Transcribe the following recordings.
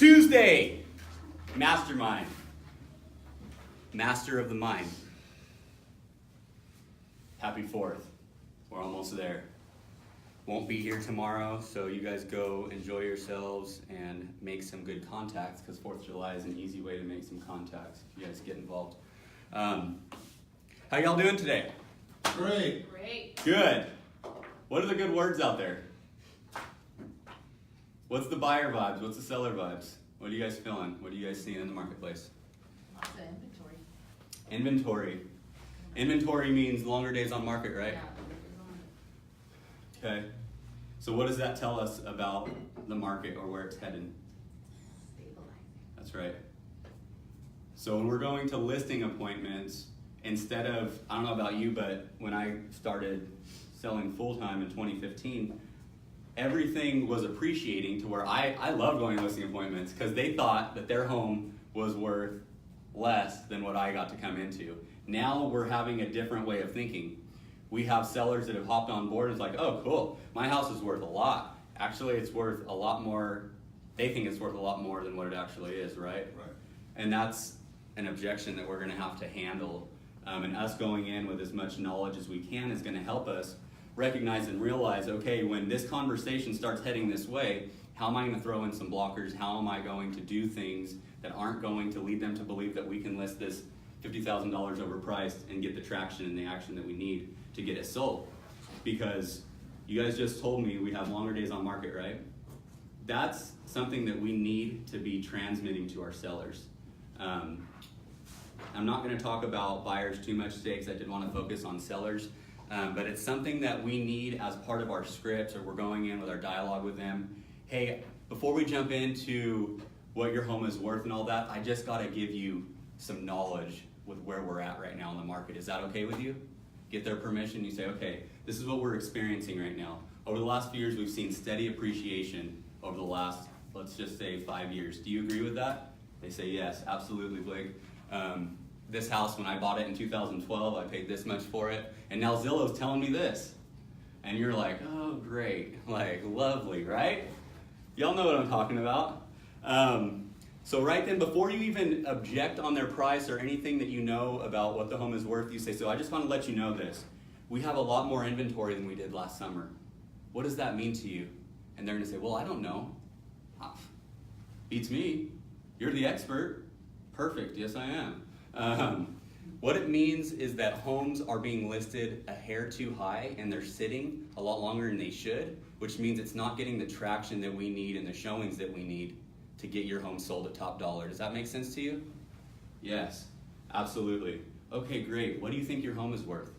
Tuesday, Mastermind. Master of the mind. Happy 4th. We're almost there. Won't be here tomorrow, so you guys go enjoy yourselves and make some good contacts, because 4th of July is an easy way to make some contacts if you guys get involved. How y'all doing today? Great. Great. Good. What are the good words out there? What's the buyer vibes? What's the seller vibes? What are you guys feeling? What are you guys seeing in the marketplace? Lots of inventory. Inventory. Inventory means longer days on market, right? Yeah. Okay. So what does that tell us about the market or where it's headed? Stabilizing. That's right. So when we're going to listing appointments, instead of, I don't know about you, but when I started selling full-time in 2015, everything was appreciating to where I love going to listing appointments because they thought that their home was worth less than what I got to come into. Now we're having a different way of thinking. We have sellers that have hopped on board and it's like, oh cool, my house is worth a lot. Actually it's worth a lot more, they think it's worth a lot more than what it actually is, right? Right. And that's an objection that we're gonna have to handle. And us going in with as much knowledge as we can is gonna help us recognize and realize, okay, when this conversation starts heading this way, how am I going to throw in some blockers? How am I going to do things that aren't going to lead them to believe that we can list this $50,000 overpriced and get the traction and the action that we need to get it sold? Because you guys just told me we have longer days on market, right? That's something that we need to be transmitting to our sellers. I'm not going to talk about buyers too much today because I did want to focus on sellers. But it's something that we need as part of our scripts, or we're going in with our dialogue with them. Hey, before we jump into what your home is worth and all that, I just got to give you some knowledge with where we're at right now in the market. Is that okay with you? Get their permission. You say, okay, this is what we're experiencing right now. Over the last few years, we've seen steady appreciation over the last, let's just say, 5 years. Do you agree with that? They say, yes, absolutely, Blake. This house, when I bought it in 2012, I paid this much for it, and now Zillow's telling me this. And you're like, oh great, like lovely, right? Y'all know what I'm talking about. So right then, before you even object on their price or anything that you know about what the home is worth, you say, so I just want to let you know this. We have a lot more inventory than we did last summer. What does that mean to you? And they're gonna say, well, I don't know. Beats me. You're the expert. Perfect, yes I am. What it means is that homes are being listed a hair too high and they're sitting a lot longer than they should, which means it's not getting the traction that we need and the showings that we need to get your home sold at top dollar. Does that make sense to you? Yes, absolutely. Okay, great. What do you think your home is worth?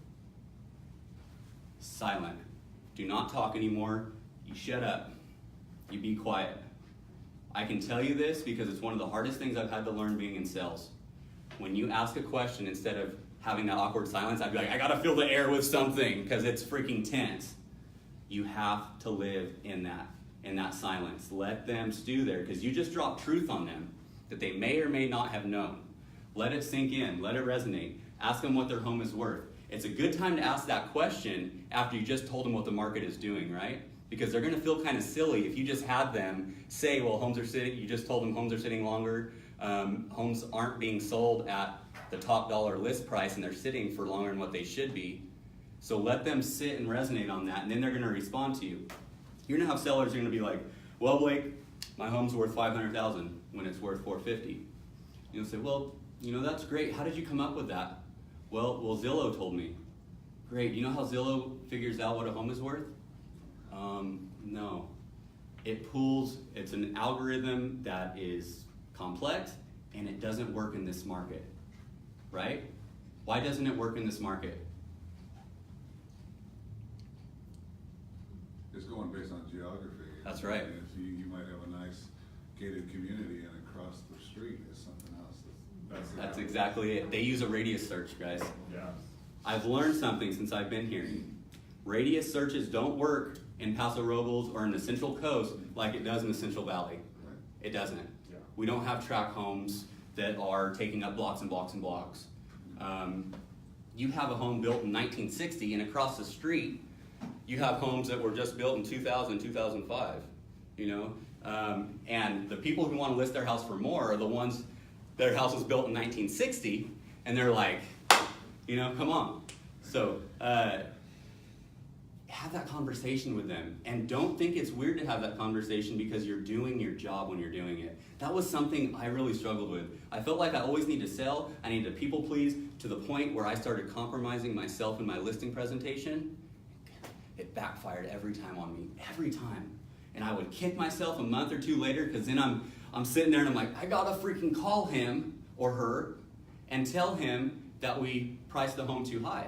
Silent. Do not talk anymore. You shut up. You be quiet. I can tell you this because it's one of the hardest things I've had to learn being in sales. When you ask a question, instead of having that awkward silence, I'd be like, I gotta fill the air with something because it's freaking tense. You have to live in that silence. Let them stew there because you just dropped truth on them that they may or may not have known. Let it sink in, let it resonate. Ask them what their home is worth. It's a good time to ask that question after you just told them what the market is doing, right? Because they're gonna feel kind of silly if you just had them say, well, homes are sitting, you just told them homes are sitting longer. Homes aren't being sold at the top dollar list price and they're sitting for longer than what they should be. So let them sit and resonate on that, and then they're gonna respond to you. You're gonna have sellers who are gonna be like, well, Blake, my home's worth $500,000 when it's worth $450,000. You'll say, well, you know, that's great. How did you come up with that? Well, Zillow told me. Great, you know how Zillow figures out what a home is worth? No. It's an algorithm that is complex, and it doesn't work in this market, right? Why doesn't it work in this market? It's going based on geography. That's right. And if you might have a nice gated community and across the street is something else. That's exactly it. They use a radius search, guys. Yeah. I've learned something since I've been here. Radius searches don't work in Paso Robles or in the Central Coast like it does in the Central Valley. Right. It doesn't. Yeah. We don't have tract homes that are taking up blocks and blocks and blocks. You have a home built in 1960 and across the street you have homes that were just built in 2000, 2005. you know? And the people who want to list their house for more are the ones, their house was built in 1960, and they're like, you know, come on. So have that conversation with them, and don't think it's weird to have that conversation because you're doing your job when you're doing it. That was something I really struggled with. I felt like I always need to sell, I need to people please, to the point where I started compromising myself in my listing presentation. It backfired every time on me, every time. And I would kick myself a month or two later, because then I'm sitting there and I'm like, I gotta freaking call him or her and tell him that we priced the home too high.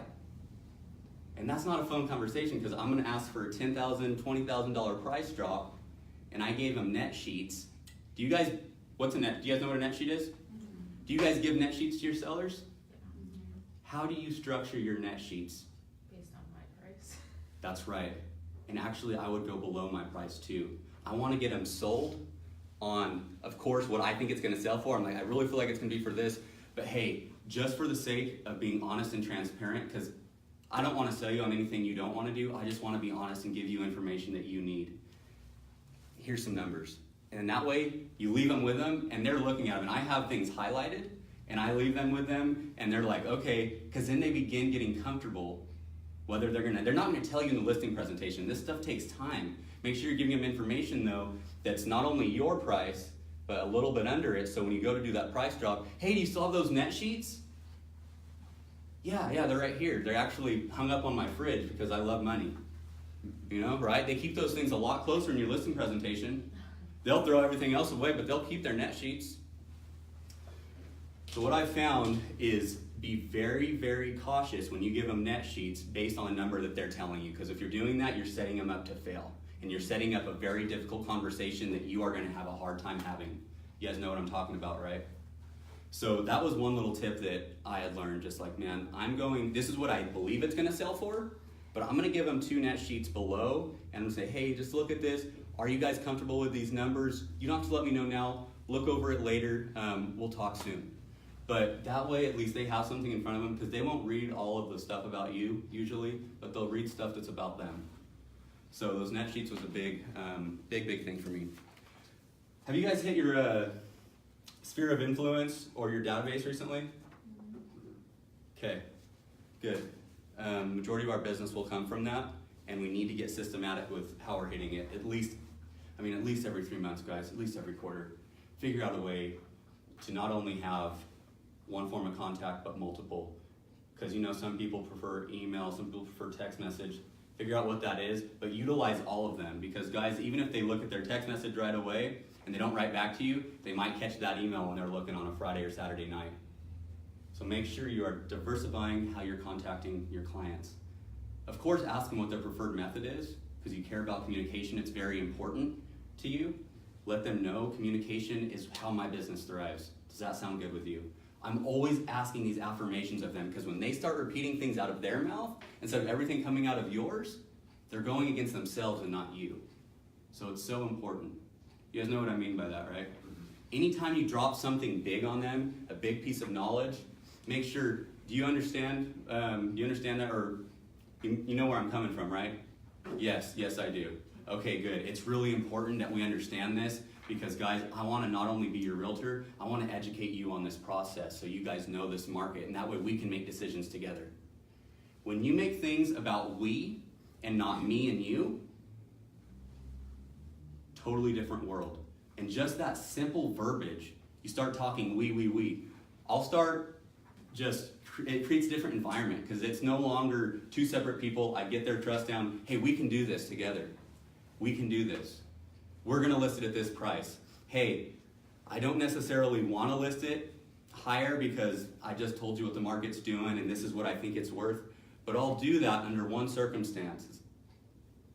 And that's not a phone conversation, because I'm gonna ask for a $10,000, $20,000 price drop, and I gave them net sheets. Do you guys, what's a net? Do you guys know what a net sheet is? Do you guys give net sheets to your sellers? How do you structure your net sheets? Based on my price. That's right. And actually, I would go below my price too. I want to get them sold on, of course, what I think it's going to sell for. I'm like, I really feel like it's going to be for this. But hey, just for the sake of being honest and transparent, because I don't want to sell you on anything you don't want to do. I just want to be honest and give you information that you need. Here's some numbers. And that way, you leave them with them, and they're looking at them. And I have things highlighted, and I leave them with them, and they're like, okay, because then they begin getting comfortable whether they're not gonna tell you in the listing presentation. This stuff takes time. Make sure you're giving them information though, that's not only your price, but a little bit under it, so when you go to do that price drop, hey, do you still have those net sheets? Yeah, they're right here. They're actually hung up on my fridge because I love money. You know, right? They keep those things a lot closer in your listing presentation. They'll throw everything else away, but they'll keep their net sheets. So what I found is be very, very cautious when you give them net sheets based on the number that they're telling you, because if you're doing that, you're setting them up to fail. And you're setting up a very difficult conversation that you are going to have a hard time having. You guys know what I'm talking about, right? So that was one little tip that I had learned, just like, man, this is what I believe it's going to sell for, but I'm going to give them 2 net sheets below, and I'm going to say, hey, just look at this. Are you guys comfortable with these numbers? You don't have to let me know now. Look over it later. We'll talk soon. But that way, at least they have something in front of them, because they won't read all of the stuff about you, usually, but they'll read stuff that's about them. So those net sheets was a big thing for me. Have you guys hit your sphere of influence or your database recently? Okay, good. Majority of our business will come from that, and we need to get systematic with how we're hitting it. At least every 3 months, guys, at least every quarter. Figure out a way to not only have one form of contact, but multiple. Because you know, some people prefer email, some people prefer text message. Figure out what that is, but utilize all of them. Because guys, even if they look at their text message right away and they don't write back to you, they might catch that email when they're looking on a Friday or Saturday night. So make sure you are diversifying how you're contacting your clients. Of course, ask them what their preferred method is, because you care about communication. It's very important to you. Let them know communication is how my business thrives. Does that sound good with you? I'm always asking these affirmations of them, because when they start repeating things out of their mouth instead of everything coming out of yours, they're going against themselves and not you. So it's so important. You guys know what I mean by that, right? Anytime you drop something big on them, a big piece of knowledge, make sure, do you understand that? Or you know where I'm coming from, right? Yes, I do. Okay, good. It's really important that we understand this, because guys, I want to not only be your realtor, I want to educate you on this process so you guys know this market, and that way we can make decisions together. When you make things about we and not me and you, totally different world. And just that simple verbiage, you start talking we. It creates a different environment, because it's no longer 2 separate people. I get their trust down. Hey, we can do this together. We can do this. We're going to list it at this price. Hey, I don't necessarily want to list it higher because I just told you what the market's doing and this is what I think it's worth, but I'll do that under one circumstance.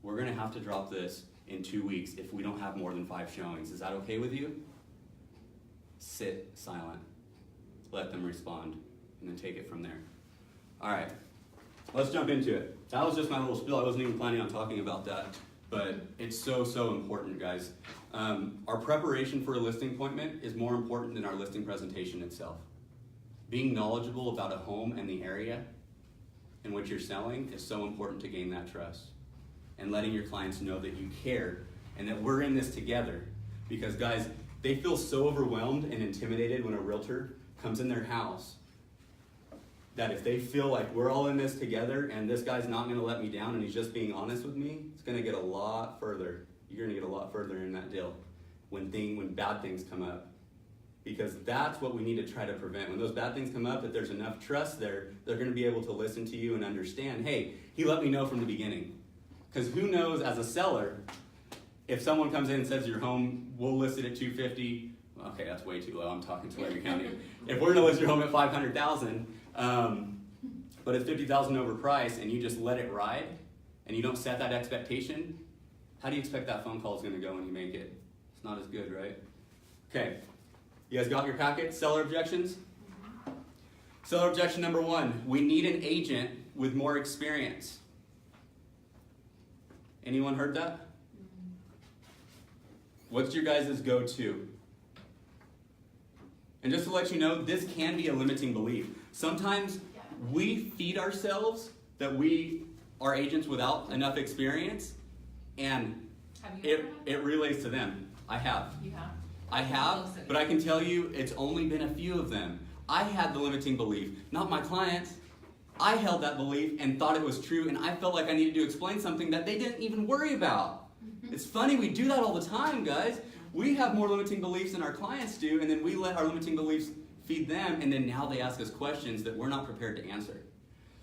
We're going to have to drop this in 2 weeks if we don't have more than 5 showings. Is that okay with you? Sit silent. Let them respond, and then take it from there. All right, let's jump into it. That was just my little spiel. I wasn't even planning on talking about that. But it's so important, guys. Our preparation for a listing appointment is more important than our listing presentation itself. Being knowledgeable about a home and the area in which you're selling is so important to gain that trust. And letting your clients know that you care and that we're in this together. Because guys, they feel so overwhelmed and intimidated when a realtor comes in their house that if they feel like we're all in this together and this guy's not gonna let me down and he's just being honest with me, it's gonna get a lot further. You're gonna get a lot further in that deal when bad things come up. Because that's what we need to try to prevent. When those bad things come up, that there's enough trust there, they're gonna be able to listen to you and understand, hey, he let me know from the beginning. Because who knows, as a seller, if someone comes in and says your home, we'll list it at $250, okay, that's way too low, I'm talking to Larry County. If we're gonna list your home at $500,000, but it's $50,000 over price and you just let it ride and you don't set that expectation, how do you expect that phone call is gonna go when you make it? It's not as good, right? Okay, you guys got your packet? Seller objections? Seller objection number 1, we need an agent with more experience. Anyone heard that? What's your guys' go-to? And just to let you know, this can be a limiting belief. Sometimes we feed ourselves that we are agents without enough experience, and it relays to them. I have. You have? I have, but I can tell you it's only been a few of them. I had the limiting belief, not my clients. I held that belief and thought it was true, and I felt like I needed to explain something that they didn't even worry about. It's funny, we do that all the time, guys. We have more limiting beliefs than our clients do, and then we let our limiting beliefs feed them, and then now they ask us questions that we're not prepared to answer.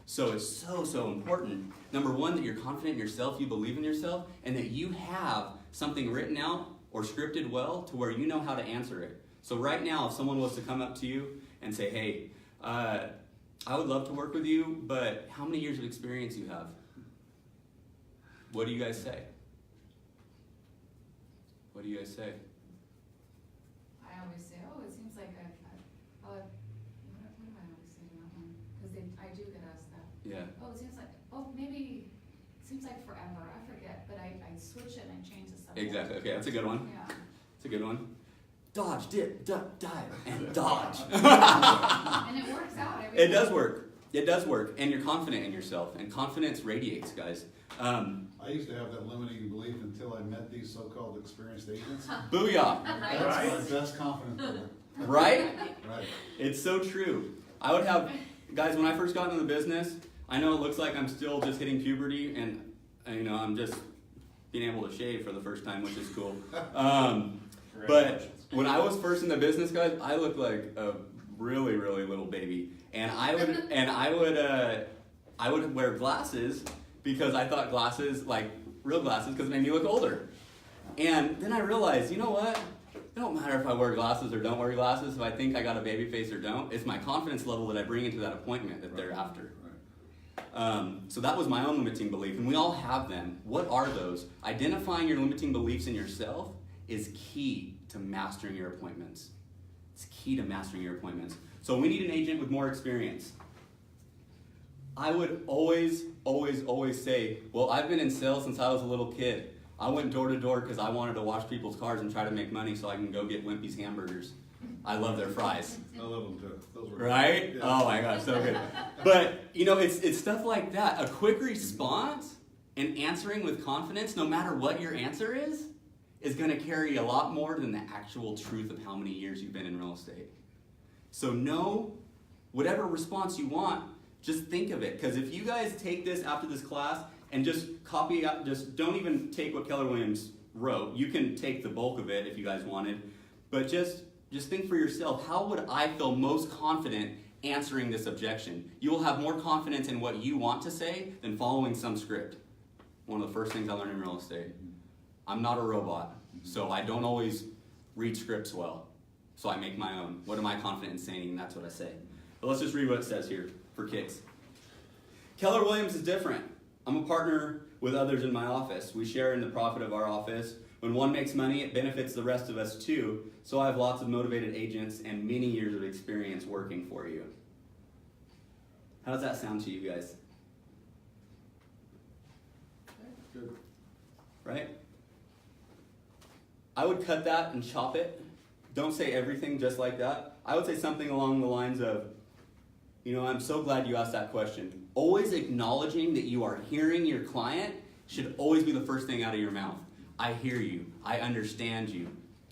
So it's so important. Number 1, that you're confident in yourself, you believe in yourself, and that you have something written out or scripted well to where you know how to answer it. So right now, if someone was to come up to you and say, hey, I would love to work with you, but how many years of experience you have? What do you guys say? What do you guys say? I always say, oh, it seems like what do I always say to that one? Because I do get asked that. Yeah. Oh, it seems like, maybe, it seems like forever, I forget, but I switch it and change the subject. Exactly, okay, that's a good one. Yeah. That's a good one. Dodge, dip, duck, dive, and dodge. And it works out every It time. does work. It does work, and you're confident in yourself, and confidence radiates, guys. I used to have that limiting belief until I met these so-called experienced agents. Booyah, That's my best confidence builder. right? Right. It's so true. I would have, guys, when I first got into the business, I know it looks like I'm still just hitting puberty, and I'm just being able to shave for the first time, which is cool. But when I was first in the business, guys, I looked like a really little baby, and I would wear glasses because I thought glasses, like real glasses, because it made me look older. And then I realized, you know what? It don't matter if I wear glasses or don't wear glasses, if I think I got a baby face or don't. It's my confidence level that I bring into that appointment that they're after. So that was my own limiting belief, and we all have them. What are those? Identifying your limiting beliefs in yourself is key to mastering your appointments. It's key to mastering your appointments. So we need an agent with more experience. I would always say, well, I've been in sales since I was a little kid. I went door to door because I wanted to wash people's cars and try to make money so I can go get Wimpy's hamburgers. I love their fries. I love them too. Those were Right? Yeah. Oh my gosh, so good. But, it's stuff like that. A quick response and answering with confidence, no matter what your answer is going to carry a lot more than the actual truth of how many years you've been in real estate. So know whatever response you want, just think of it. Because if you guys take this after this class and just copy out, just don't even take what Keller Williams wrote. You can take the bulk of it if you guys wanted. But just think for yourself, how would I feel most confident answering this objection? You will have more confidence in what you want to say than following some script. One of the first things I learned in real estate. I'm not a robot, so I don't always read scripts well. So I make my own. What am I confident in saying? And that's what I say. But let's just read what it says here for kicks. Keller Williams is different. I'm a partner with others in my office. We share in the profit of our office. When one makes money, it benefits the rest of us too. So I have lots of motivated agents and many years of experience working for you. How does that sound to you guys? Good. Right? I would cut that and chop it. Don't say everything just like that. I would say something along the lines of, I'm so glad you asked that question. Always acknowledging that you are hearing your client should always be the first thing out of your mouth. I hear you. I understand you.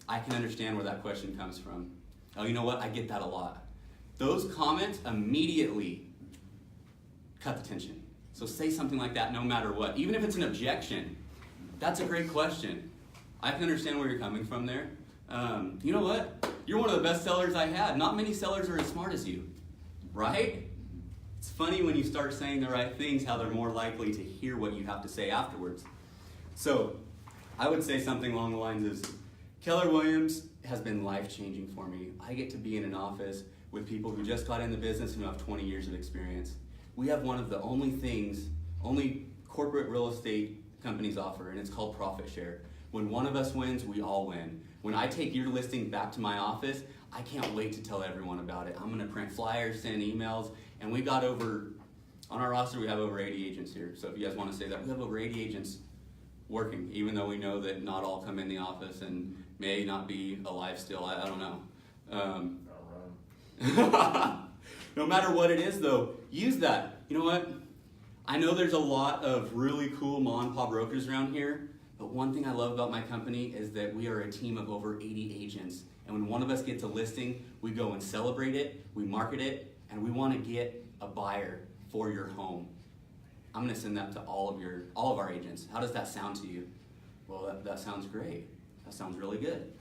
I can understand where that question comes from. Oh, you know what? I get that a lot. Those comments immediately cut the tension. So say something like that no matter what. Even if it's an objection, that's a great question. I can understand where you're coming from there. You know what? You're one of the best sellers I had. Not many sellers are as smart as you, right? It's funny when you start saying the right things, how they're more likely to hear what you have to say afterwards. So I would say something along the lines of, Keller Williams has been life-changing for me. I get to be in an office with people who just got in the business and who have 20 years of experience. We have one of the only corporate real estate companies offer, and it's called profit share. When one of us wins, we all win. When I take your listing back to my office, I can't wait to tell everyone about it. I'm gonna print flyers, send emails, and we got on our roster, we have over 80 agents here. So if you guys wanna say that, we have over 80 agents working, even though we know that not all come in the office and may not be alive still, I don't know. No matter what it is though, use that. You know what? I know there's a lot of really cool mom and pop brokers around here, but one thing I love about my company is that we are a team of over 80 agents. And when one of us gets a listing, we go and celebrate it, we market it, and we want to get a buyer for your home. I'm going to send that to all of our agents. How does that sound to you? Well, that sounds great. That sounds really good.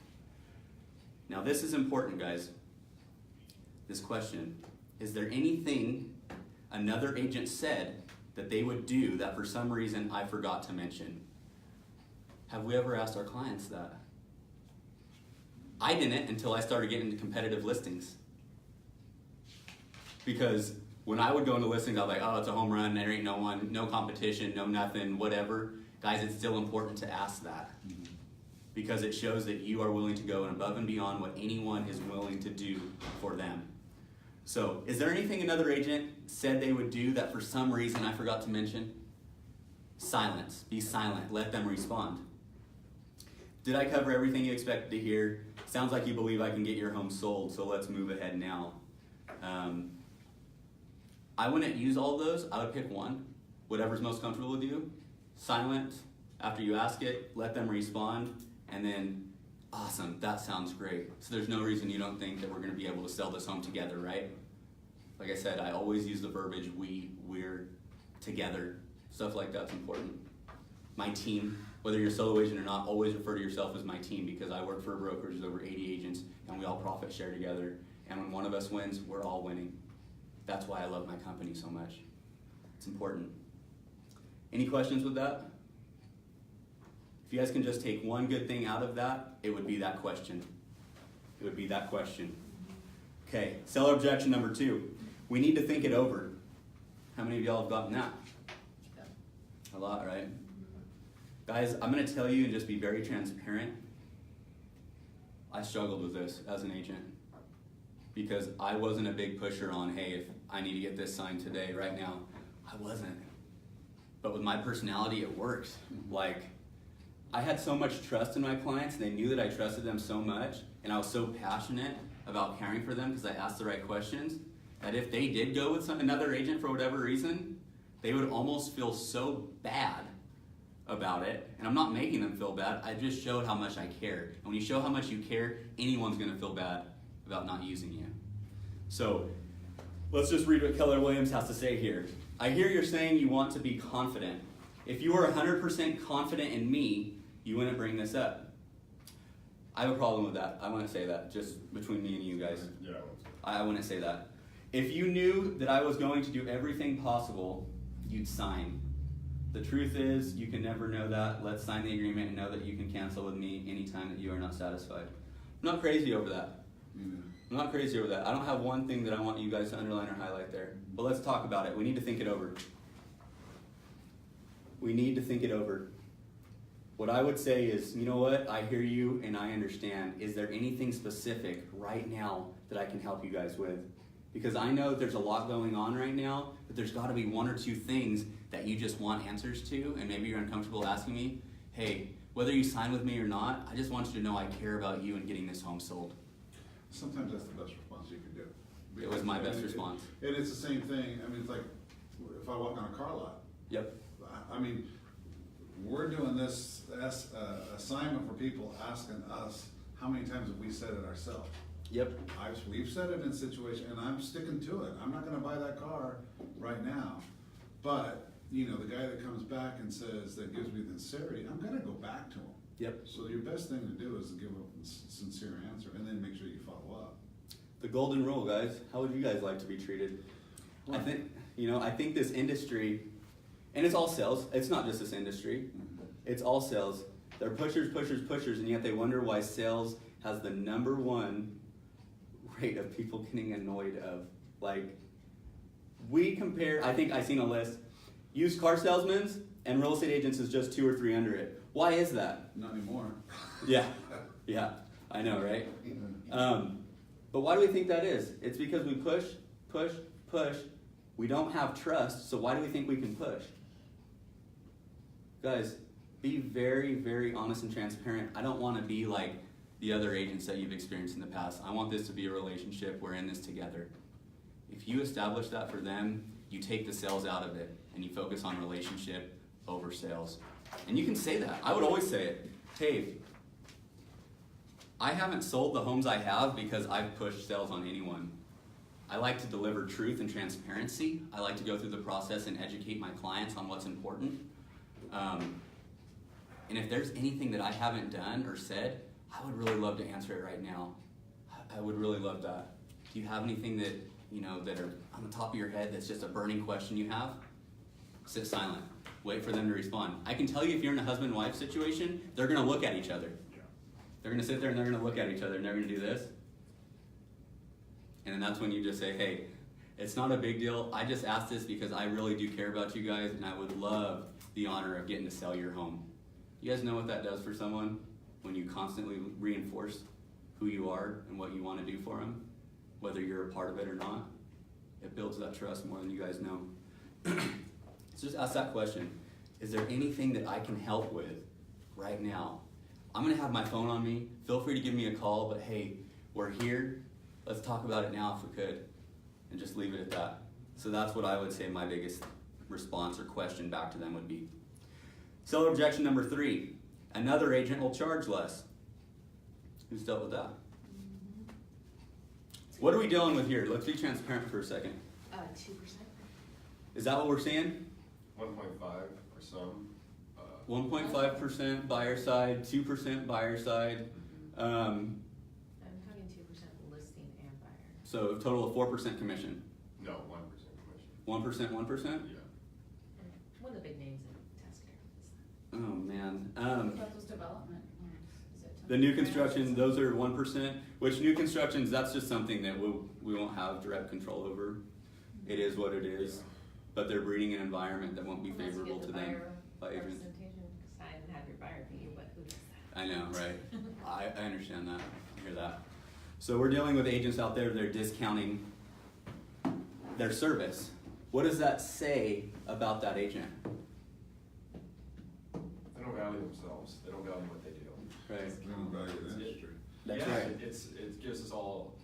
Now this is important, guys. This question, is there anything another agent said that they would do that for some reason I forgot to mention? Have we ever asked our clients that? I didn't until I started getting into competitive listings. Because when I would go into listings, I was like, oh, it's a home run, there ain't no one, no competition, no nothing, whatever. Guys, it's still important to ask that. Because it shows that you are willing to go above and beyond what anyone is willing to do for them. So, is there anything another agent said they would do that for some reason I forgot to mention? Silence. Be silent. Let them respond. Did I cover everything you expected to hear? Sounds like you believe I can get your home sold, so let's move ahead now. I wouldn't use all of those. I would pick one. Whatever's most comfortable with you. Silent. After you ask it, let them respond. And then, awesome, that sounds great. So there's no reason you don't think that we're going to be able to sell this home together, right? Like I said, I always use the verbiage we're together. Stuff like that's important. My team, whether you're a solo agent or not, always refer to yourself as my team because I work for a brokerage with over 80 agents and we all profit share together. And when one of us wins, we're all winning. That's why I love my company so much. It's important. Any questions with that? If you guys can just take one good thing out of that, it would be that question. It would be that question. Okay, seller objection number 2. We need to think it over. How many of y'all have gotten that? A lot, right? Guys, I'm going to tell you and just be very transparent. I struggled with this as an agent because I wasn't a big pusher on, hey, if I need to get this signed today, right now. I wasn't. But with my personality, it worked. Like, I had so much trust in my clients, and they knew that I trusted them so much, and I was so passionate about caring for them because I asked the right questions, that if they did go with another agent for whatever reason, they would almost feel so bad about it. And I'm not making them feel bad, I just showed how much I care. And when you show how much you care, anyone's gonna feel bad about not using you. So, let's just read what Keller Williams has to say here. I hear you're saying you want to be confident. If you were 100% confident in me, you wouldn't bring this up. I have a problem with that. I want to say that, just between me and you guys. Yeah. I wouldn't say that. If you knew that I was going to do everything possible, you'd sign. The truth is, you can never know that. Let's sign the agreement and know that you can cancel with me anytime that you are not satisfied. I'm not crazy over that. I'm not crazy over that. I don't have one thing that I want you guys to underline or highlight there. But let's talk about it. We need to think it over. We need to think it over. What I would say is, you know what? I hear you and I understand. Is there anything specific right now that I can help you guys with? Because I know there's a lot going on right now, but there's got to be 1 or 2 things that you just want answers to, and maybe you're uncomfortable asking me, hey, whether you sign with me or not, I just want you to know I care about you and getting this home sold. Sometimes that's the best response you can do. It was my best response. And it's the same thing, I mean, it's like, if I walk on a car lot. Yep. I mean, we're doing this assignment for people asking us, how many times have we said it ourselves? Yep. We've said it in situations, and I'm sticking to it. I'm not gonna buy that car right now. But, you know, the guy that comes back and says, that gives me the sincerity, I'm gonna go back to him. Yep. So your best thing to do is to give a sincere answer, and then make sure you follow up. The golden rule, guys. How would you guys like to be treated? I think this industry, and it's all sales. It's not just this industry. It's all sales. They're pushers, pushers, pushers, and yet they wonder why sales has the #1 rate of people getting annoyed of. Like, we compare, I think I seen a list, used car salesmen and real estate agents is just 2 or 3 under it. Why is that? Not anymore. Yeah, I know, right? But why do we think that is? It's because we push, push, push. We don't have trust, so why do we think we can push? Guys, be very, very honest and transparent. I don't want to be like the other agents that you've experienced in the past. I want this to be a relationship. We're in this together. If you establish that for them, you take the sales out of it and you focus on relationship over sales. And you can say that. I would always say it. Hey, I haven't sold the homes I have because I've pushed sales on anyone. I like to deliver truth and transparency. I like to go through the process and educate my clients on what's important. And if there's anything that I haven't done or said, I would really love to answer it right now. I would really love that. Do you have anything that, that are on the top of your head that's just a burning question you have? Sit silent. Wait for them to respond. I can tell you if you're in a husband-wife situation, they're gonna look at each other. They're gonna sit there and they're gonna look at each other and they're gonna do this. And then that's when you just say, hey, it's not a big deal. I just asked this because I really do care about you guys and I would love the honor of getting to sell your home. You guys know what that does for someone when you constantly reinforce who you are and what you want to do for them, whether you're a part of it or not? It builds that trust more than you guys know. So just ask that question. Is there anything that I can help with right now? I'm gonna have my phone on me. Feel free to give me a call, but hey, we're here. Let's talk about it now if we could, and just leave it at that. So that's what I would say my biggest response or question back to them would be. Seller objection number 3, another agent will charge less. Who's dealt with that? What are we dealing with here? Let's be transparent for a second. 2%. Is that what we're seeing? 1.5 for some. 1.5% buyer side, 2% buyer side. I'm having 2% listing and buyer. So a total of 4% commission. No, 1% 1%, commission. 1%? Yeah. And one of the big names in Tasker. Oh man. What about those development ones? Is it The new construction, those are 1%, which new constructions, that's just something that we won't have direct control over. It is what it is. But they're breeding an environment that won't be Unless you favorable get to the them buyer by agents. representation, 'cause I didn't have your buyer fee, but who does that? I know, right? I understand that. I hear that. So we're dealing with agents out there, they're discounting their service. What does that say about that agent? They don't value themselves. They don't value what they do. Right. We don't value the industry. That's yeah, right. It gives us all.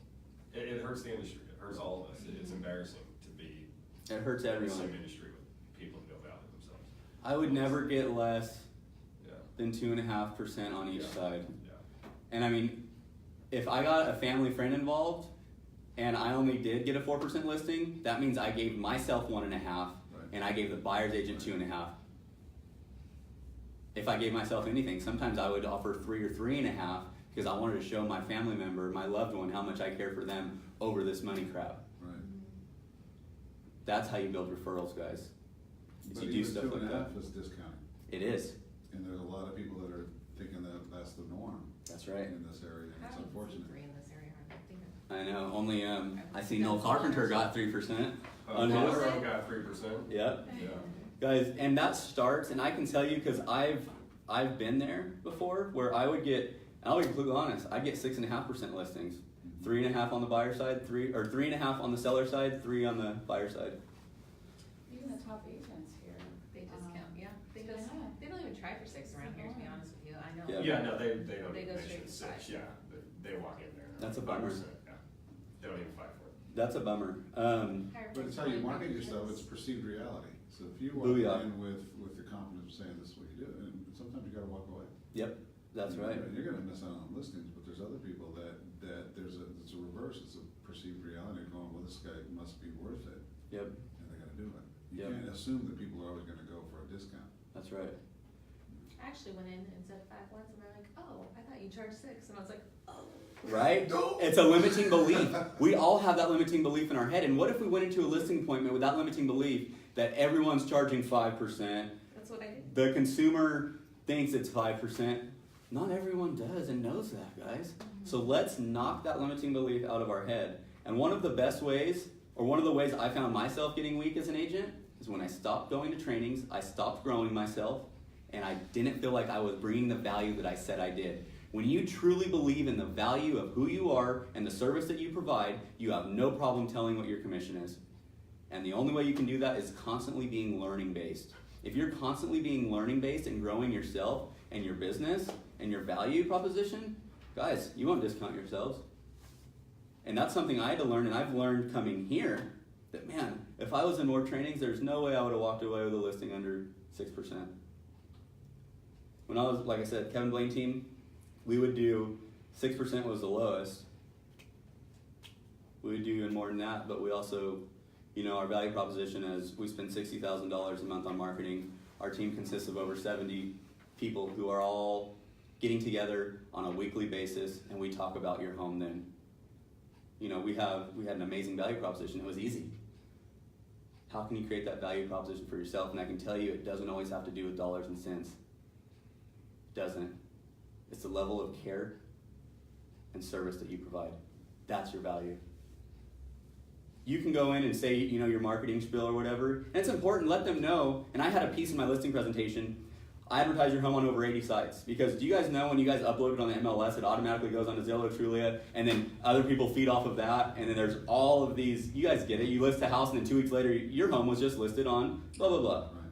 It hurts the industry. It hurts all of us. It's embarrassing to be It hurts in the everyone. same industry with people who don't value themselves. I would never get less Yeah. than 2.5% on each Yeah. side. Yeah. And I mean, if I got a family friend involved and I only did get a 4% listing, that means I gave myself 1.5 Right. and I gave the buyer's agent 2.5. If I gave myself anything, sometimes I would offer 3 or 3.5 because I wanted to show my family member, my loved one, how much I care for them over this money crap. Right. That's how you build referrals, guys. Is But you do even stuff like that. 2.5 is discounting. It is. And there's a lot of people that are thinking that that's the norm That's right. in this area, and I it's don't unfortunate. see 3 in this area, hardly. I know. Only I see Noel Carpenter got 3% on his. Colorado got 3%. Yep. Yeah. Guys, and that starts, and I can tell you because I've been there before, where I would get, and I'll be completely honest, I'd get 6.5% listings, 3.5 on the buyer side, 3.5 on the seller side, 3 on the buyer side. Even the top agents here. They discount, yeah. Because Yeah. they don't even try for 6 around here, to be honest with you. I know. Yeah. Yeah, no, they don't They go mention straight to 6. 5. Yeah, they walk in there. That's a bummer. 5%, yeah. They don't even fight for it. That's a bummer. Higher But it's price how you point market packages. yourself, it's perceived reality. So if you walk Booyah. in with the confidence saying this is what you do, and sometimes you gotta walk away. Yep, that's right. You're gonna miss out on listings, but there's other people that it's a reverse, it's a perceived reality going, well, this guy must be worth it, Yep, and they're gonna do it. You Yep. can't assume that people are always gonna go for a discount. that's right. I actually went in and said 5 once, and they're like, oh, I thought you charged 6, and I was like, oh. Right? No. It's a limiting belief. We all have that limiting belief in our head. And what if we went into a listing appointment with that limiting belief that everyone's charging 5%? That's what I did. The consumer thinks it's 5%. Not everyone does and knows that, guys. So let's knock that limiting belief out of our head. And one of the best ways, or one of the ways I found myself getting weak as an agent, is when I stopped going to trainings, I stopped growing myself, and I didn't feel like I was bringing the value that I said I did. When you truly believe in the value of who you are and the service that you provide, you have no problem telling what your commission is. And the only way you can do that is constantly being learning based. If you're constantly being learning based and growing yourself and your business and your value proposition, guys, you won't discount yourselves. And that's something I had to learn, and I've learned coming here that, man, if I was in more trainings, there's no way I would have walked away with a listing under 6%. When I was, like I said, Kevin Blaine team, we would do 6% was the lowest. We would do even more than that, but we also, our value proposition is we spend $60,000 a month on marketing. Our team consists of over 70 people who are all getting together on a weekly basis, and we talk about your home then. We had an amazing value proposition. It was easy. How can you create that value proposition for yourself? And I can tell you it doesn't always have to do with dollars and cents. It doesn't. It's the level of care and service that you provide. That's your value. You can go in and say, your marketing spiel or whatever, and it's important, let them know. And I had a piece in my listing presentation. I advertise your home on over 80 sites, because do you guys know when you guys upload it on the MLS, it automatically goes onto Zillow, Trulia, and then other people feed off of that, and then there's all of these, you guys get it, you list a house and then 2 weeks later, your home was just listed on blah, blah, blah. Right.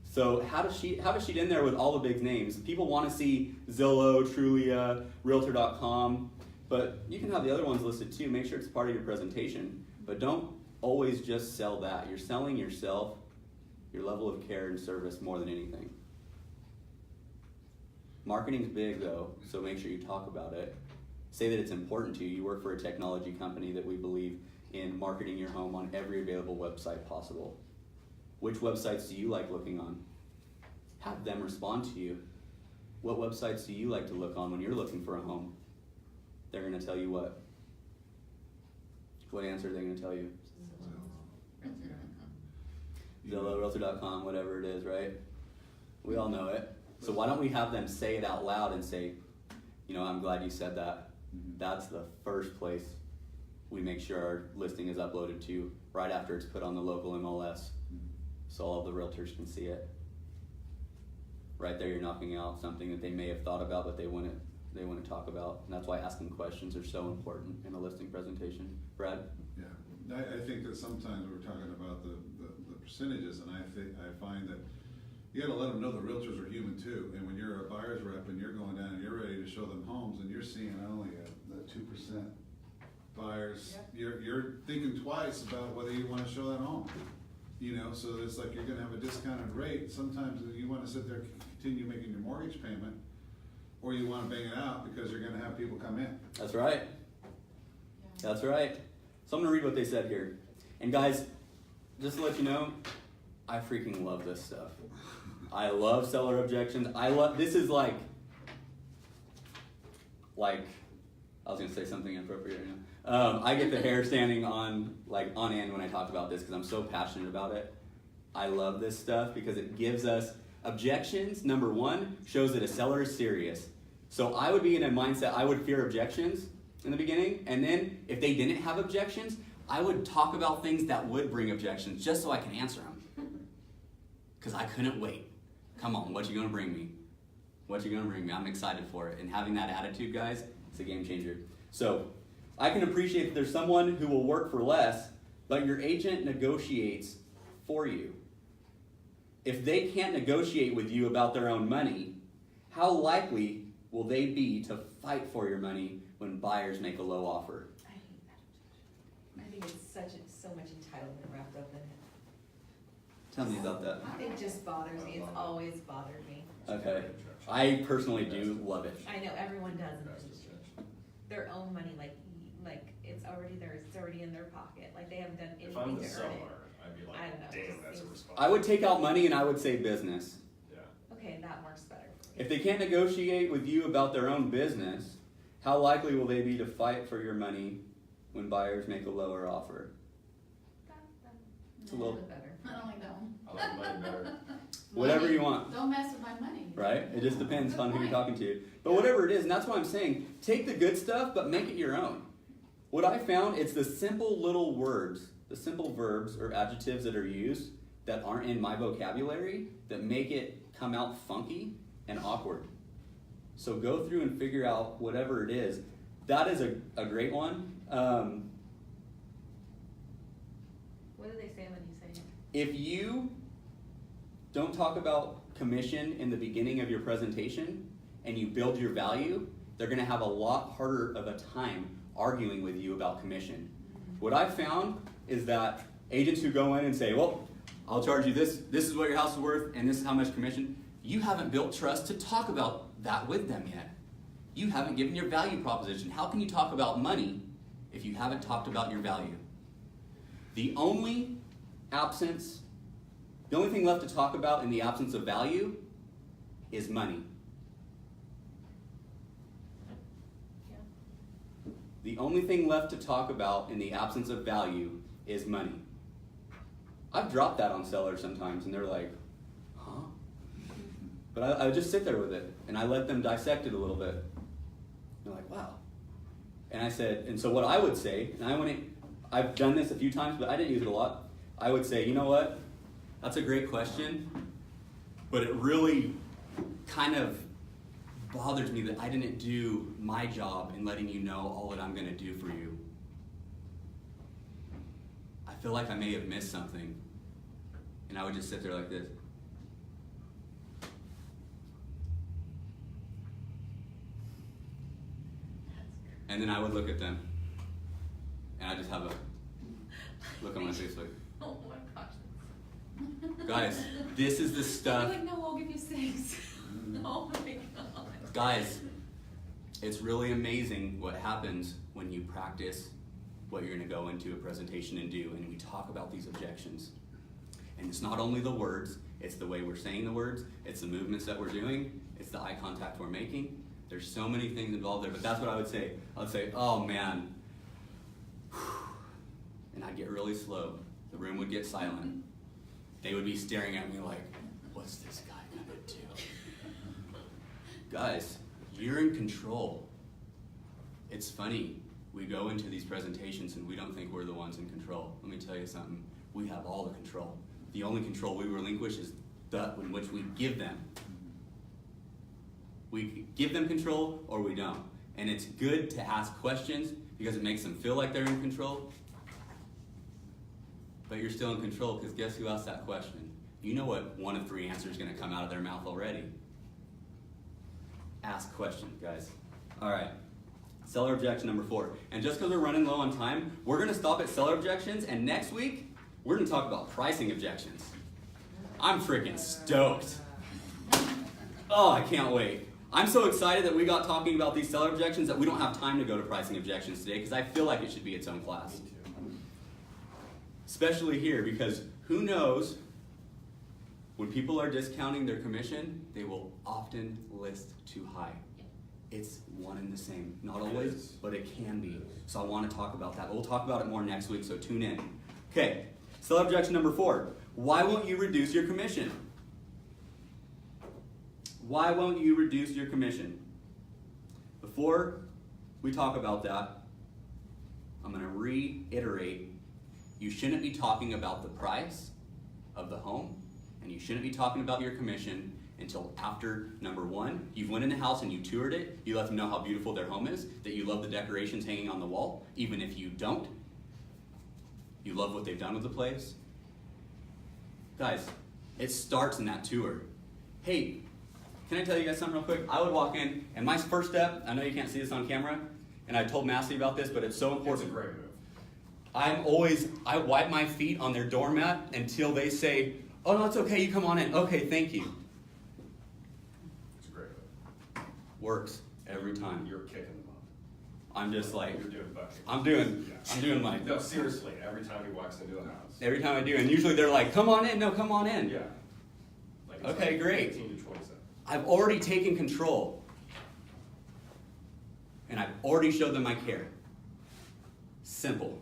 So how does she get in there with all the big names? People want to see Zillow, Trulia, Realtor.com, but you can have the other ones listed too. Make sure it's part of your presentation, but don't always just sell that. You're selling yourself, your level of care and service more than anything. Marketing's big though, so make sure you talk about it. Say that it's important to you. You work for a technology company that we believe in marketing your home on every available website possible. Which websites do you like looking on? Have them respond to you. What websites do you like to look on when you're looking for a home? They're going to tell you what? What answer are they going to tell you? Zillow, Realtor.com, whatever it is, right? We all know it. So why don't we have them say it out loud and say, I'm glad you said that. That's the first place we make sure our listing is uploaded to right after it's put on the local MLS. So all of the realtors can see it. Right there, you're knocking out something that they may have thought about, but they want to talk about. And that's why asking questions are so important in a listing presentation. Brad? Yeah, I think that sometimes we're talking about the percentages, and I find that you gotta let them know the realtors are human too. And when you're a buyer's rep and you're going down and you're ready to show them homes and you're seeing only the 2% buyers, you're thinking twice about whether you want to show that home. So it's like you're gonna have a discounted rate. Sometimes you want to sit there and continue making your mortgage payment, or you want to bang it out because you're gonna have people come in. That's right. That's right. So I'm gonna read what they said here. And guys, just to let you know, I freaking love this stuff. I love seller objections. This is like I was gonna say something inappropriate right now. I get the hair standing on end when I talk about this because I'm so passionate about it. I love this stuff because it gives us objections. Number one, shows that a seller is serious. So I would be in a mindset, I would fear objections in the beginning, and then if they didn't have objections, I would talk about things that would bring objections just so I can answer them. Because I couldn't wait. Come on, what you gonna bring me? What you gonna bring me? I'm excited for it. And having that attitude, guys, it's a game changer. So I can appreciate that there's someone who will work for less, but your agent negotiates for you. If they can't negotiate with you about their own money, how likely will they be to fight for your money when buyers make a low offer? I hate that objection. I think it's so much entitlement wrapped up in it. Tell me about that. It just bothers me. It's always bothered me. Okay. I personally do love it. I know everyone does. Their own money, like it's already theirs. It's already in their pocket. Like they haven't done If I'm anything the to seller, earn it. I'd be I like, don't know, damn, just that's a seems- response. I would take out money and I would say business. Yeah. Okay, that works better. If they can't negotiate with you about their own business, how likely will they be to fight for your money when buyers make a lower offer? It's a little, bit better. I don't like that one. I like money better. whatever Money. you want, Don't mess with my money. right? It just depends Good on who you're point. talking to. But whatever it is, and that's why I'm saying, take the good stuff, but make it your own. What I found, it's the simple little words, the simple verbs or adjectives that are used that aren't in my vocabulary that make it come out funky and awkward. So go through and figure out whatever it is. That is a great one. What do they say when you say it? If you don't talk about commission in the beginning of your presentation and you build your value, they're going to have a lot harder of a time arguing with you about commission. What I've found is that agents who go in and say, well, I'll charge you this is what your house is worth, and this is how much commission, you haven't built trust to talk about that with them yet. You haven't given your value proposition. How can you talk about money if you haven't talked about your value? The only thing left to talk about in the absence of value is money. Yeah. The only thing left to talk about in the absence of value is money. I've dropped that on sellers sometimes and they're like, huh? But I just sit there with it and I let them dissect it a little bit. They're like, wow. And I said, and so what I would say, and I've done this a few times, but I didn't use it a lot. I would say, you know what? That's a great question, but it really kind of bothers me that I didn't do my job in letting you know all that I'm going to do for you. I feel like I may have missed something. And I would just sit there like this. And then I would look at them. And I just have a look on my face like, Oh my gosh. guys, this is the You're stuff. like, no, I'll give you 6. Oh my god. Guys, it's really amazing what happens when you practice what you're going to go into a presentation and do, and we talk about these objections. And it's not only the words, it's the way we're saying the words, it's the movements that we're doing, it's the eye contact we're making. There's so many things involved there, but that's what I would say. I would say, oh man, and I'd get really slow. The room would get silent. They would be staring at me like, what's this guy gonna do? Guys, you're in control. It's funny, we go into these presentations and we don't think we're the ones in control. Let me tell you something, we have all the control. The only control we relinquish is that in which we give them. We give them control or we don't. And it's good to ask questions because it makes them feel like they're in control. But you're still in control because guess who asked that question? You know what one of 3 answers is going to come out of their mouth already. Ask questions, guys. All right. Seller objection number 4. And just because we're running low on time, we're going to stop at seller objections, and next week, we're going to talk about pricing objections. I'm freaking stoked. Oh, I can't wait. I'm so excited that we got talking about these seller objections that we don't have time to go to pricing objections today because I feel like it should be its own class. Especially here, because who knows, when people are discounting their commission, they will often list too high. It's one and the same. Not always, but it can be. So I want to talk about that. We'll talk about it more next week, so tune in. Okay, seller objection number 4. Why won't you reduce your commission? Why won't you reduce your commission? Before we talk about that, I'm going to reiterate, you shouldn't be talking about the price of the home, and you shouldn't be talking about your commission until after, number 1, you've went in the house and you toured it, you let them know how beautiful their home is, that you love the decorations hanging on the wall, even if you don't. You love what they've done with the place. Guys, it starts in that tour. Hey, can I tell you guys something real quick? I would walk in, and my first step, I know you can't see this on camera, and I told Massey about this, but it's so important. It's a great move. I wipe my feet on their doormat until they say, Oh, no, it's okay, you come on in. Okay, thank you. It's great. Works every time. You're kicking them up. I'm just like, You're doing bucket. I'm doing like, No, seriously, every time he walks into a house. every time I do, and usually they're like, come on in, no, come on in. Yeah. Like it's Okay, like great. 15 to 27. I've already taken control. And I've already showed them I care. Simple.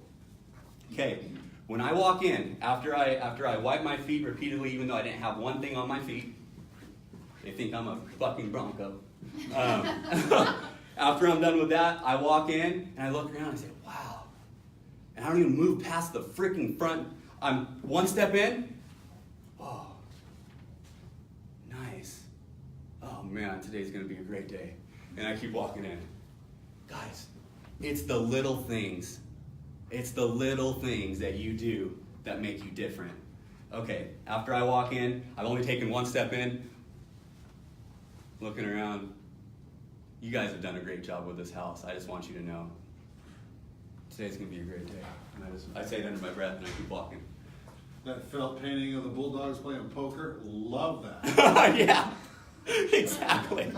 Okay, when I walk in, after I wipe my feet repeatedly, even though I didn't have one thing on my feet, they think I'm a fucking Bronco. After I'm done with that, I walk in and I look around and I say, wow. And I don't even move past the freaking front. I'm one step in. Whoa. Nice. Oh man, today's gonna be a great day. And I keep walking in. Guys, it's the little things. It's the little things that you do that make you different. Okay, after I walk in, I've only taken one step in. Looking around. You guys have done a great job with this house. I just want you to know. Today's gonna be a great day. And I say it under my breath and I keep walking. That felt painting of the Bulldogs playing poker, love that. Yeah, exactly.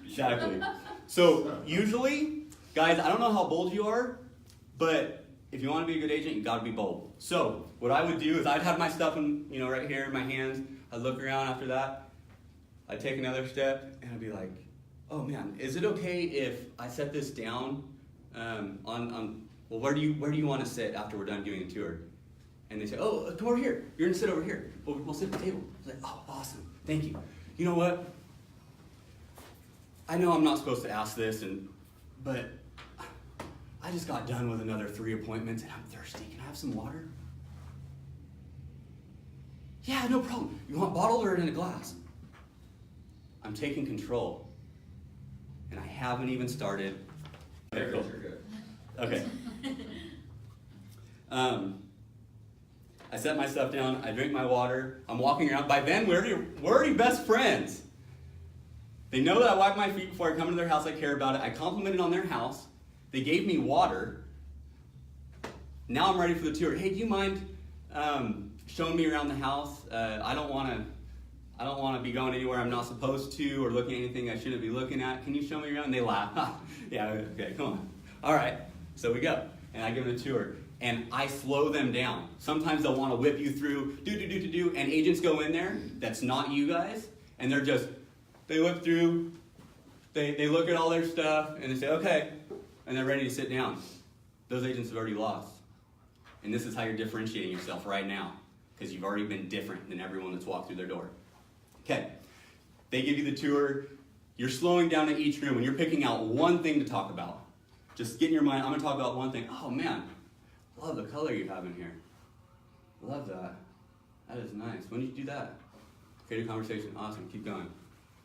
Exactly. So usually, guys, I don't know how bold you are, but if you want to be a good agent, you got to be bold. So what I would do is I'd have my stuff in, right here in my hands. I'd look around after that. I'd take another step and I'd be like, oh man, is it okay if I set this down well, where do you want to sit after we're done doing the tour? And they say, oh, come over here. You're gonna sit over here. We'll sit at the table. I was like, oh, awesome. Thank you. You know what? I know I'm not supposed to ask this, but I just got done with another 3 appointments and I'm thirsty. Can I have some water? Yeah, no problem. You want bottled or in a glass? I'm taking control. And I haven't even started. You're good, you're good. Okay. I set my stuff down, I drink my water, I'm walking around. By then, we're already best friends. They know that I wipe my feet before I come into their house, I care about it. I complimented on their house. They gave me water. Now I'm ready for the tour. Hey, do you mind showing me around the house? I don't want to be going anywhere I'm not supposed to or looking at anything I shouldn't be looking at. Can you show me around? And they laugh. Yeah, okay, come on. All right, so we go. And I give them a tour. And I slow them down. Sometimes they'll want to whip you through, and agents go in there, that's not you guys, and they whip through, they look at all their stuff, and they say, okay, and they're ready to sit down. Those agents have already lost. And this is how you're differentiating yourself right now, because you've already been different than everyone that's walked through their door. Okay, they give you the tour, you're slowing down at each room, and you're picking out one thing to talk about. Just get in your mind, I'm going to talk about one thing. Oh man, love the color you have in here. Love that. That is nice. When did you do that? Create a conversation. Awesome. Keep going.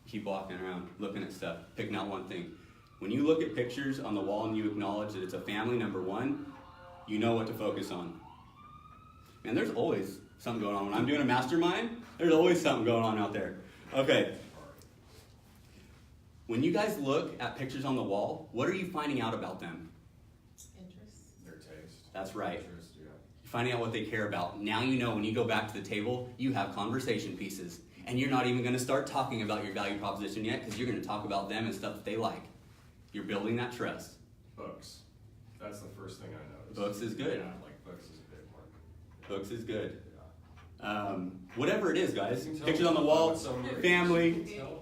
Keep walking around, looking at stuff, picking out one thing. When you look at pictures on the wall and you acknowledge that it's a family, number one, you know what to focus on. Man, there's always something going on. When I'm doing a mastermind, there's always something going on out there. Okay. When you guys look at pictures on the wall, what are you finding out about them? Interests. Their taste. That's right. Interest, yeah. You're finding out what they care about. Now you know when you go back to the table, you have conversation pieces. And you're not even going to start talking about your value proposition yet because you're going to talk about them and stuff that they like. You're building that trust. Books. That's the first thing I noticed. Books is good. Yeah, like books is a big one. Books is good. Yeah. Whatever it is, guys. You can tell Pictures on the wall, what some are. family. You can tell.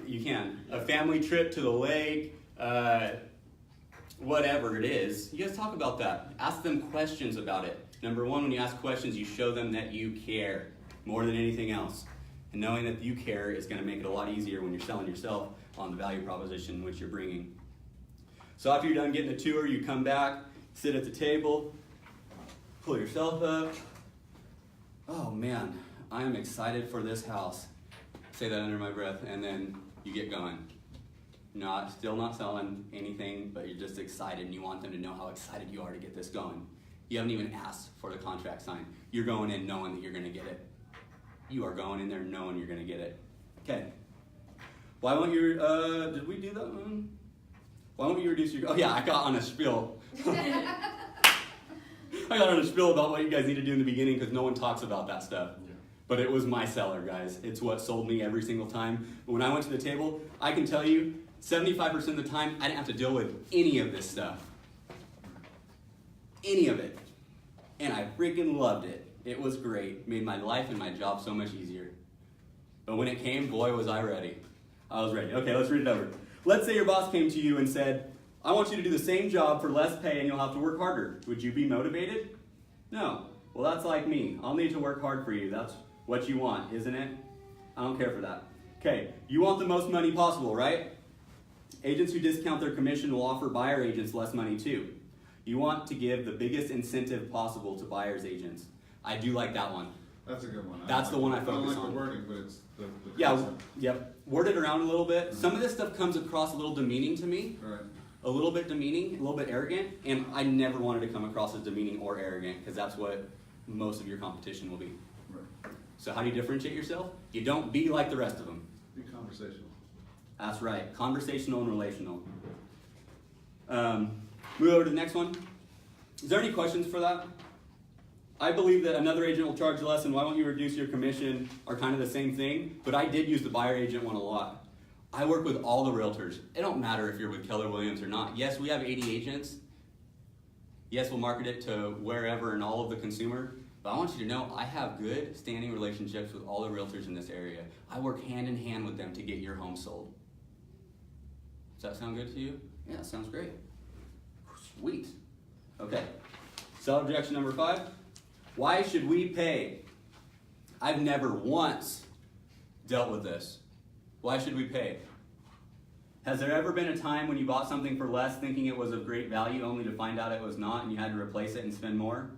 You can. A family trip to the lake, whatever it is. You guys talk about that. Ask them questions about it. Number one, when you ask questions, you show them that you care more than anything else. And knowing that you care is going to make it a lot easier when you're selling yourself on the value proposition which you're bringing. So after you're done getting the tour, you come back, sit at the table, pull yourself up. Oh man, I am excited for this house. Say that under my breath, and then you get going. Still not selling anything, but you're just excited and you want them to know how excited you are to get this going. You haven't even asked for the contract signed. You're going in knowing that you're going to get it. You are going in there knowing you're going to get it. Okay. Why won't you, did we do that one? Why won't you reduce your, oh yeah, I got on a spiel. I got on a spiel about what you guys need to do in the beginning because no one talks about that stuff. Yeah. But it was my seller, guys. It's what sold me every single time. But when I went to the table, I can tell you, 75% of the time, I didn't have to deal with any of this stuff. Any of it. And I freaking loved it. It was great. Made my life and my job so much easier. But when it came, boy, was I ready. I was ready. Okay, let's read it over. Let's say your boss came to you and said, I want you to do the same job for less pay and you'll have to work harder. Would you be motivated? No. Well, that's like me. I'll need to work hard for you. That's what you want, isn't it? I don't care for that. Okay, you want the most money possible, right? Agents who discount their commission will offer buyer agents less money too. You want to give the biggest incentive possible to buyer's agents. I do like that one. That's a good one. That's the one I focus I don't like on. the wording, but it's the Yeah, concept. yep. Word it around a little bit. Some of this stuff comes across a little demeaning to me. Right. A little bit demeaning, a little bit arrogant, and I never wanted to come across as demeaning or arrogant because that's what most of your competition will be. Right. So how do you differentiate yourself? You don't be like the rest of them. Be conversational. That's right, conversational and relational. Move over to the next one. Is there any questions for that? I believe that another agent will charge less and why won't you reduce your commission are kind of the same thing, but I did use the buyer agent one a lot. I work with all the realtors. It don't matter if you're with Keller Williams or not. Yes, we have 80 agents. Yes, we'll market it to wherever and all of the consumer, but I want you to know I have good standing relationships with all the realtors in this area. I work hand in hand with them to get your home sold. Does that sound good to you? Yeah, that sounds great. Sweet. Okay, seller objection number 5. Why should we pay? I've never once dealt with this. Why should we pay? Has there ever been a time when you bought something for less thinking it was of great value only to find out it was not and you had to replace it and spend more?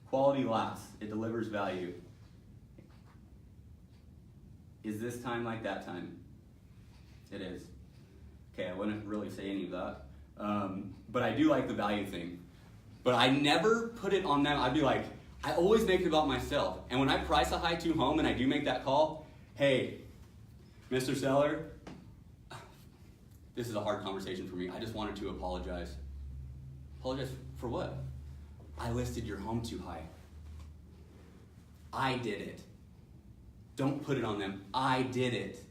Quality lasts. It delivers value. Is this time like that time? It is. Okay, I wouldn't really say any of that. But I do like the value thing. But I never put it on them. I'd be like, I always make it about myself. And when I price a high to home and I do make that call, hey, Mr. Seller, this is a hard conversation for me. I just wanted to apologize. Apologize for what? I listed your home too high. I did it. Don't put it on them. I did it.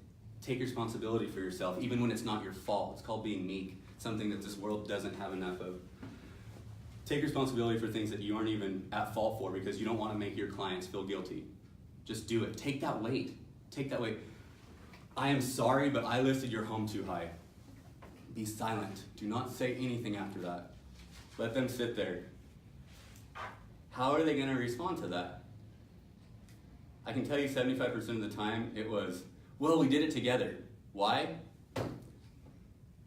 Take responsibility for yourself, even when it's not your fault. It's called being meek, something that this world doesn't have enough of. Take responsibility for things that you aren't even at fault for because you don't want to make your clients feel guilty. Just do it. Take that weight. Take that weight. I am sorry, but I listed your home too high. Be silent. Do not say anything after that. Let them sit there. How are they going to respond to that? I can tell you 75% of the time it was, well, we did it together. Why?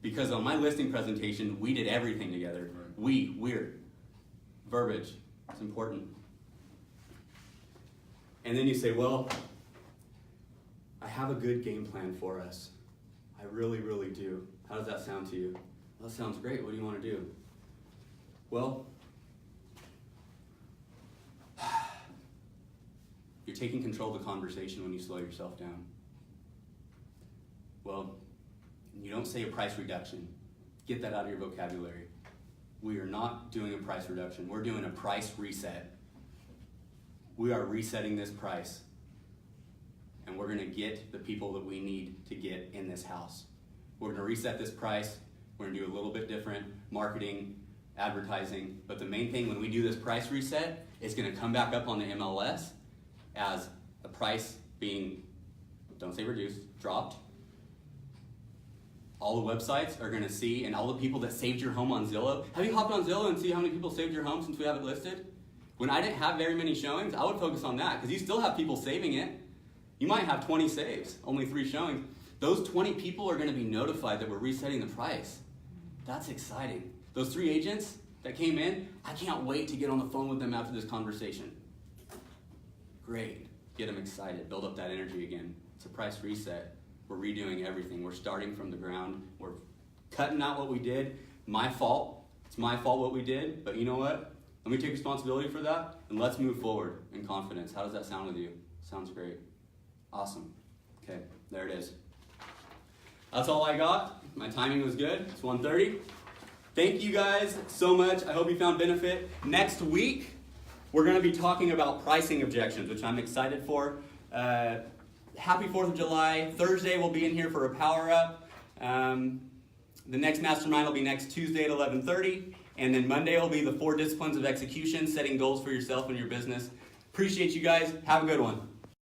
Because on my listing presentation, we did everything together. Right. We're. Verbiage. It's important. And then you say, well, I have a good game plan for us. I really, really do. How does that sound to you? Well, that sounds great. What do you want to do? Well, you're taking control of the conversation when you slow yourself down. Well, you don't say a price reduction. Get that out of your vocabulary. We are not doing a price reduction. We're doing a price reset. We are resetting this price. And we're going to get the people that we need to get in this house. We're going to reset this price. We're going to do a little bit different marketing, advertising. But the main thing when we do this price reset, it's going to come back up on the MLS as a price being, don't say reduced, dropped. All the websites are going to see, and all the people that saved your home on Zillow. Have you hopped on Zillow and see how many people saved your home since we have it listed? When I didn't have very many showings, I would focus on that because you still have people saving it. You might have 20 saves, only 3 showings. Those 20 people are going to be notified that we're resetting the price. That's exciting. Those 3 agents that came in, I can't wait to get on the phone with them after this conversation. Great. Get them excited. Build up that energy again. It's a price reset. We're redoing everything. We're starting from the ground. We're cutting out what we did. My fault. It's my fault what we did. But you know what? Let me take responsibility for that, and let's move forward in confidence. How does that sound with you? Sounds great. Awesome. Okay, there it is. That's all I got. My timing was good. It's 1:30. Thank you guys so much. I hope you found benefit. Next week, we're going to be talking about pricing objections, which I'm excited for. Happy 4th of July. Thursday we'll be in here for a power-up. The next mastermind will be next Tuesday at 11:30. And then Monday will be the 4 disciplines of execution, setting goals for yourself and your business. Appreciate you guys. Have a good one.